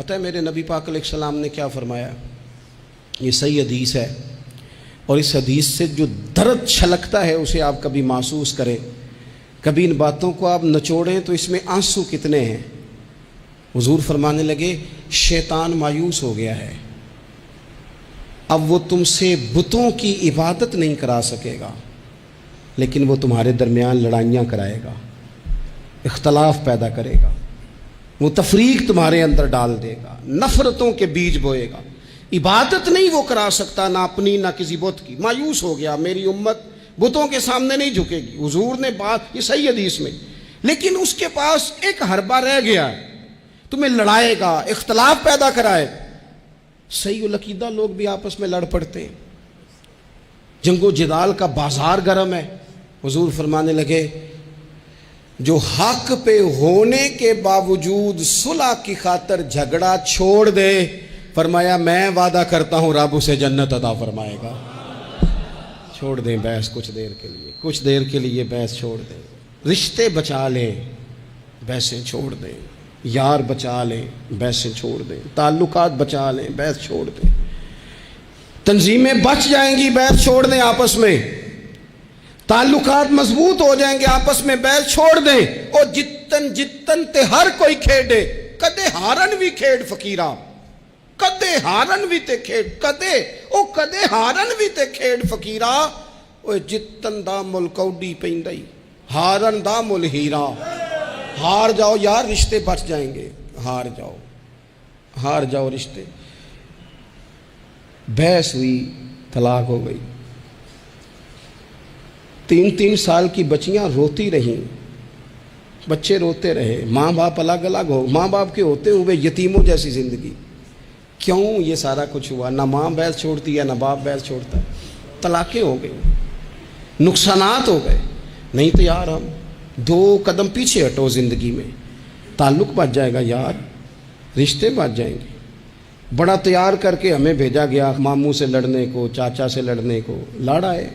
پتہ ہے میرے نبی پاک علیہ السلام نے کیا فرمایا؟ یہ صحیح حدیث ہے، اور اس حدیث سے جو درد چھلکتا ہے اسے آپ کبھی محسوس کریں، کبھی ان باتوں کو آپ نچوڑیں تو اس میں آنسو کتنے ہیں۔ حضور فرمانے لگے شیطان مایوس ہو گیا ہے، اب وہ تم سے بتوں کی عبادت نہیں کرا سکے گا، لیکن وہ تمہارے درمیان لڑائیاں کرائے گا، اختلاف پیدا کرے گا، وہ تفریق تمہارے اندر ڈال دے گا، نفرتوں کے بیج بوئے گا۔ عبادت نہیں وہ کرا سکتا، نہ اپنی نہ کسی بت کی۔ مایوس ہو گیا، میری امت بتوں کے سامنے نہیں جھکے گی۔ حضور نے بات یہ صحیح حدیث میں، لیکن اس کے پاس ایک حربہ رہ گیا ہے، تمہیں لڑائے گا، اختلاف پیدا کرائے۔ صحیح العقیدہ لوگ بھی آپس میں لڑ پڑتے ہیں، جنگ و جدال کا بازار گرم ہے۔ حضور فرمانے لگے جو حق پہ ہونے کے باوجود صلح کی خاطر جھگڑا چھوڑ دے، فرمایا میں وعدہ کرتا ہوں رب اسے جنت عطا فرمائے گا۔ چھوڑ دیں بحث کچھ دیر کے لیے بحث چھوڑ دیں، رشتے بچا لیں، بحثیں چھوڑ دیں، یار بچا لیں، بحثیں چھوڑ دیں، تعلقات بچا لیں، بحث چھوڑ دیں، تنظیمیں بچ جائیں گی، بحث چھوڑ دیں، آپس میں تعلقات مضبوط ہو جائیں گے، آپس میں بحث چھوڑ دیں۔ اور جتن تے ہر کوئی کھیڈے، کدے ہارن بھی کھیڈ فقیرہ، کدے ہارن بھی تے کھیڈ، کدے ہارن بھی تے کھیڈ فقیرہ، اوے جتن دا مل کوڈی پیندائی، ہارن دا مل ہیرا۔ ہار جاؤ یار، رشتے بچ جائیں گے، ہار جاؤ رشتے۔ بحث ہوئی، طلاق ہو گئی، 3 سال کی بچیاں روتی رہیں، بچے روتے رہے، ماں باپ الگ الگ ہو، ماں باپ کے ہوتے ہوئے یتیموں جیسی زندگی۔ کیوں یہ سارا کچھ ہوا؟ نہ ماں بحث چھوڑتی ہے، نہ باپ بحث چھوڑتا ہے، طلاقیں ہو گئی، نقصانات ہو گئے۔ نہیں تو یار ہم 2 قدم پیچھے ہٹو، زندگی میں تعلق بچ جائے گا یار، رشتے بچ جائیں گے۔ بڑا تیار کر کے ہمیں بھیجا گیا ماموں سے لڑنے کو، چاچا سے لڑنے کو، لڑا ہے،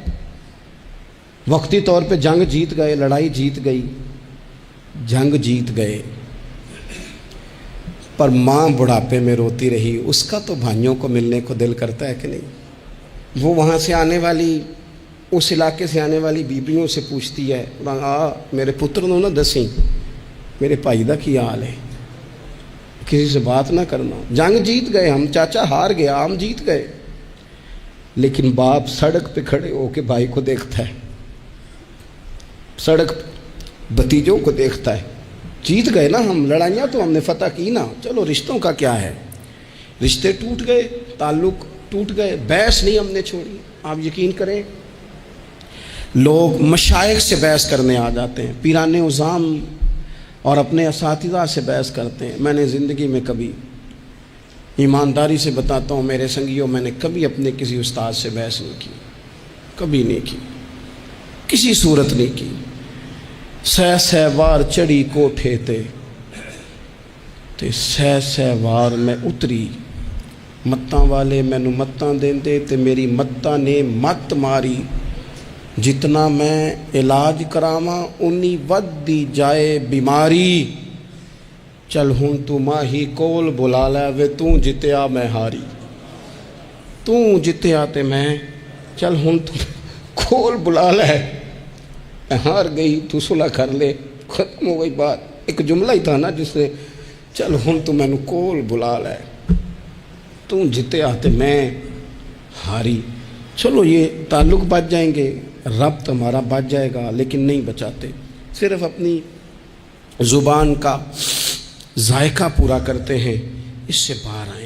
وقتی طور پہ جنگ جیت گئے، لڑائی جیت گئی، جنگ جیت گئے، پر ماں بڑھاپے میں روتی رہی۔ اس کا تو بھائیوں کو ملنے کو دل کرتا ہے کہ نہیں؟ وہ وہاں سے آنے والی، اس علاقے سے آنے والی بیبیوں سے پوچھتی ہے میرے پتر نو نہ دسیں میرے بھائی دا کی حال ہے، کسی سے بات نہ کرنا۔ جنگ جیت گئے ہم، چاچا ہار گیا، ہم جیت گئے، لیکن باپ سڑک پہ کھڑے ہو کے بھائی کو دیکھتا ہے، سڑک بھتیجوں کو دیکھتا ہے۔ جیت گئے نا ہم، لڑائیاں تو ہم نے فتح کی نا، چلو رشتوں کا کیا ہے؟ رشتے ٹوٹ گئے، تعلق ٹوٹ گئے، بحث نہیں ہم نے چھوڑی۔ آپ یقین کریں لوگ مشائخ سے بحث کرنے آ جاتے ہیں، پیران عظام اور اپنے اساتذہ سے بحث کرتے ہیں۔ میں نے زندگی میں کبھی، ایمانداری سے بتاتا ہوں میرے سنگیوں، میں نے کبھی اپنے کسی استاد سے بحث نہیں کی، کبھی نہیں کی، کسی صورت نہیں کی۔ سہ وار چڑھی کوٹھے تے سہ وار میں اتری، متاں والے مینوں متاں دیندے تے میری متاں نے مت ماری، جتنا میں علاج کراواں اُنی ودی جائے بیماری، چل ہن تو ماہی کول بلا لے وے توں جتیا میں ہاری، توں جتیا تے میں، چل ہن تو کول بلا لے، میں ہار گئی تو صلح کر لے، ختم ہو گئی بات۔ ایک جملہ ہی تھا نا جس نے چل ہن تو مینوں کول بلا لے، توں جتیا تے میں ہاری۔ چلو یہ تعلق بچ جائیں گے، ربط ہمارا بچ جائے گا، لیکن نہیں بچاتے، صرف اپنی زبان کا ذائقہ پورا کرتے ہیں۔ اس سے باہر آئیں۔